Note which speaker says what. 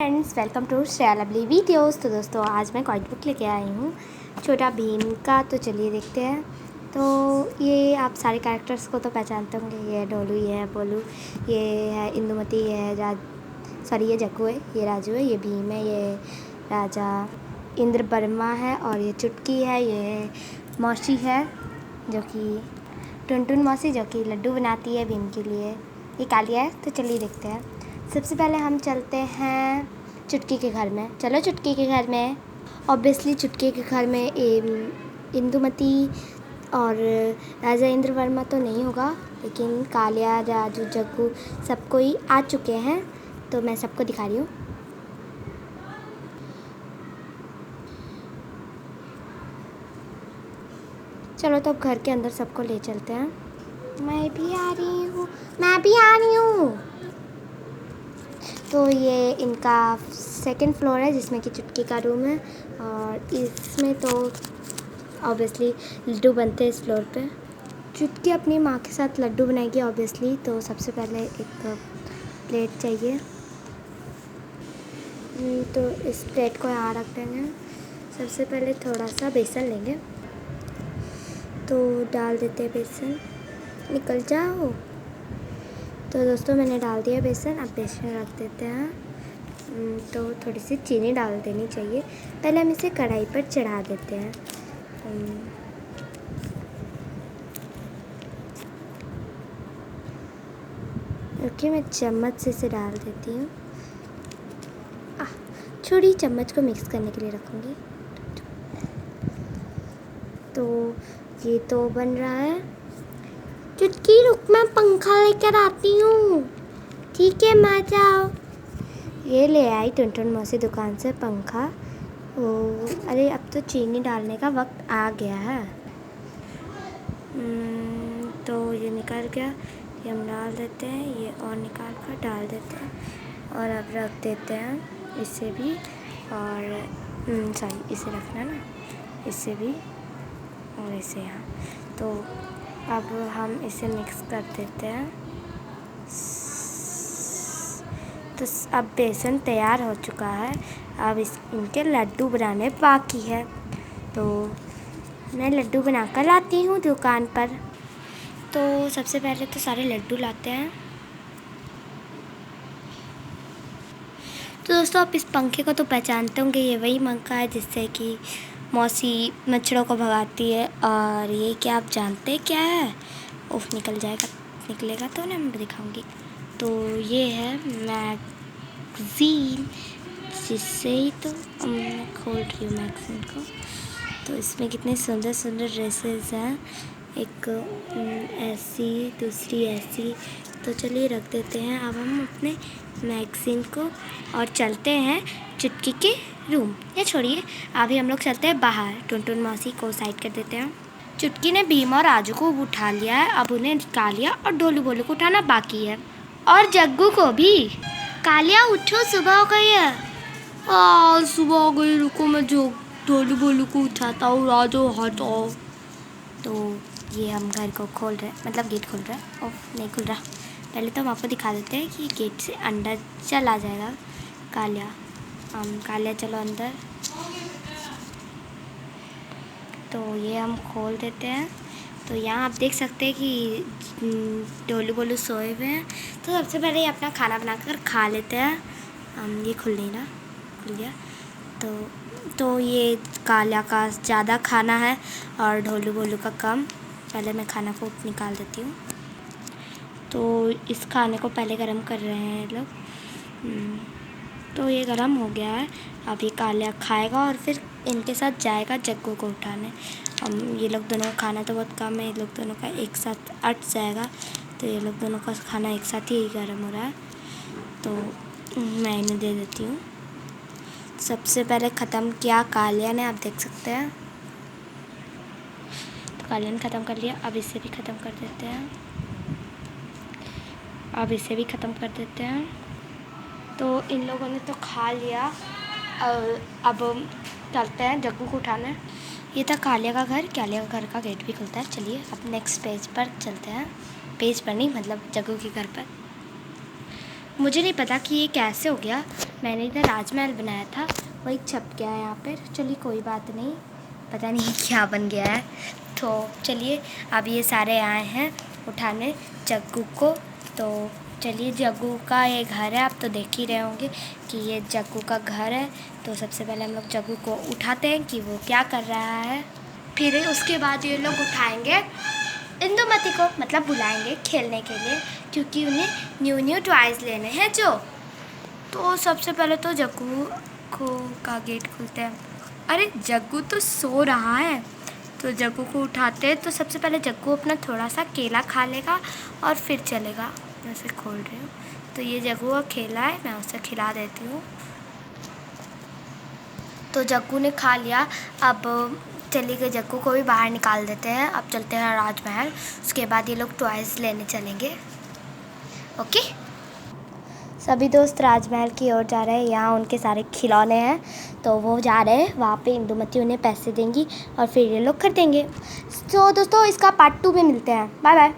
Speaker 1: Friends, welcome to Shreya lovely videos. तो दोस्तों, आज मैं कॉमिक बुक लेके आई हूँ छोटा भीम का। तो चलिए देखते हैं। तो ये आप सारे कैरेक्टर्स को तो पहचानते होंगे। ये है ढोलू, ये है बोलू, ये है इंदुमती, ये है ये जग्गू है, ये राजू है, ये भीम है, ये राजा इंद्रवर्मा है, और ये चुटकी है, ये मौसी है जो कि टुनटुन मौसी, जो कि लड्डू बनाती है भीम के लिए। ये कालिया है। तो चलिए देखते हैं। सबसे पहले हम चलते हैं चुटकी के घर में। चलो चुटकी के घर में। ऑब्वियसली चुटकी के घर में इंदुमती और राजा इंद्रवर्मा तो नहीं होगा, लेकिन कालिया, राजू, जग्गू सब कोई आ चुके हैं। तो मैं सबको दिखा रही हूँ। चलो तो अब घर के अंदर सबको ले चलते हैं। मैं भी आ रही हूँ, मैं भी आ रही हूँ। तो ये इनका सेकंड फ्लोर है, जिसमें कि चुटकी का रूम है, और इसमें तो ऑब्वियसली लड्डू बनते हैं इस फ्लोर पे। चुटकी अपनी माँ के साथ लड्डू बनाएगी ऑब्वियसली। तो सबसे पहले एक प्लेट चाहिए। तो इस प्लेट को यहाँ रख देंगे। सबसे पहले थोड़ा सा बेसन लेंगे, तो डाल देते हैं बेसन। निकल जाओ। तो दोस्तों, मैंने डाल दिया बेसन। अब बेसन रख देते हैं। तो थोड़ी सी चीनी डाल देनी चाहिए। पहले हम इसे कढ़ाई पर चढ़ा देते हैं। ओके, मैं चम्मच से इसे डाल देती हूँ। छोटी चम्मच को मिक्स करने के लिए रखूँगी। तो ये तो बन रहा है। चुटकी रुक, मैं पंखा लेकर आती हूँ। ठीक है, माँ जाओ। ये ले आई टुनटुन मौसी दुकान से पंखा। अरे, अब तो चीनी डालने का वक्त आ गया है। तो ये निकल गया। ये हम डाल देते हैं, ये और निकाल कर डाल देते हैं, और अब रख देते हैं इसे भी। और सॉरी, इसे रखना ना, इसे भी और इसे यहाँ। तो अब हम इसे मिक्स कर देते हैं। तो अब बेसन तैयार हो चुका है। अब इनके लड्डू बनाने बाकी है। तो मैं लड्डू बनाकर लाती हूँ दुकान पर। तो सबसे पहले तो सारे लड्डू लाते हैं। तो दोस्तों, आप इस पंखे को तो पहचानते होंगे। ये वही पंखा है जिससे कि मौसी मच्छरों को भगाती है। और ये क्या आप जानते हैं क्या है? उफ, निकलेगा तो ना, मैं दिखाऊंगी। तो ये है मैगज़ीन, जिससे ही तो मैं खोल रही हूँ मैगज़ीन को। तो इसमें कितने सुंदर सुंदर ड्रेसेस हैं। एक ऐसी, दूसरी ऐसी। तो चलिए रख देते हैं अब हम अपने मैगज़ीन को, और चलते हैं चुटकी के रूम। या छोड़िए, अभी हम लोग चलते हैं बाहर। टुनटुन मौसी को साइड कर देते हैं। चुटकी ने भीम और राजू को उठा लिया है। अब उन्हें कालिया और ढोलू बोलू को उठाना बाकी है, और जग्गू को भी। कालिया उठो, सुबह हो गई है। सुबह हो गई, रुको मैं जो ढोलू बोलू को उठाता हूँ। राजू हटो। तो ये हम घर को खोल रहे हैं, मतलब गेट खोल रहे हैं। ओह, नहीं खुल रहा। पहले तो हम आपको दिखा देते हैं कि गेट से अंदर चला जाएगा कालिया। कालिया चलो अंदर। तो ये हम खोल देते हैं। तो यहाँ आप देख सकते हैं कि ढोलू बोलू सोए हुए हैं। तो सबसे पहले ये अपना खाना बनाकर खा लेते हैं। ये खुल नहीं रहा, खुल गया। तो ये कालिया का ज़्यादा खाना है और ढोलू बोलू का कम। पहले मैं खाना को निकाल देती हूँ। तो इस खाने को पहले गरम कर रहे हैं लोग। तो ये गरम हो गया है। अब ये कालिया खाएगा और फिर इनके साथ जाएगा जग्गू को उठाने। ये लोग दोनों का खाना तो बहुत कम है, ये लोग दोनों का एक साथ अट जाएगा। तो ये लोग दोनों का खाना एक साथ ही गर्म हो रहा है। तो मैं इन्हें दे देती हूँ। सबसे पहले ख़त्म किया कालिया ने, आप देख सकते हैं। तो कालिया ने ख़त्म कर लिया। अब इसे भी ख़त्म कर देते हैं। अब इसे भी ख़त्म कर देते हैं। तो इन लोगों ने तो खा लिया। अब चलते हैं जग्गू को उठाने। ये था कालिया का घर। कालिया का घर का गेट भी खुलता है। चलिए अब नेक्स्ट पेज पर चलते हैं। पेज पर नहीं, मतलब जग्गू के घर पर। मुझे नहीं पता कि ये कैसे हो गया, मैंने इधर राजमहल बनाया था, वही छप गया है यहाँ पर। चलिए कोई बात नहीं, पता नहीं क्या बन गया है। तो चलिए अब ये सारे आए हैं उठाने जग्गू को। तो चलिए, जग्गू का ये घर है, आप तो देख ही रहे होंगे कि ये जग्गू का घर है। तो सबसे पहले हम लोग जग्गू को उठाते हैं कि वो क्या कर रहा है। फिर उसके बाद ये लोग उठाएंगे इंदुमती को, मतलब बुलाएंगे खेलने के लिए, क्योंकि उन्हें न्यू टॉयज़ लेने हैं जो। तो सबसे पहले तो जग्गू का गेट खुलते हैं। अरे जग्गू तो सो रहा है, तो जग्गू को उठाते हैं। तो सबसे पहले जग्गू अपना थोड़ा सा केला खा लेगा और फिर चलेगा। मैं उसे खोल रही हूँ, तो ये जग्गू का केला है, मैं उसे खिला देती हूँ। तो जग्गू ने खा लिया। अब चलिए जग्गू को भी बाहर निकाल देते हैं। अब चलते हैं राजमहल, उसके बाद ये लोग टॉयज़ लेने चलेंगे। ओके, सभी दोस्त राजमहल की ओर जा रहे हैं। यहाँ उनके सारे खिलौने हैं, तो वो जा रहे हैं वहाँ पे। इंदुमती उन्हें पैसे देंगी और फिर ये लोग खरीदेंगे। तो दोस्तों इसका पार्ट 2 में मिलते हैं। Bye bye.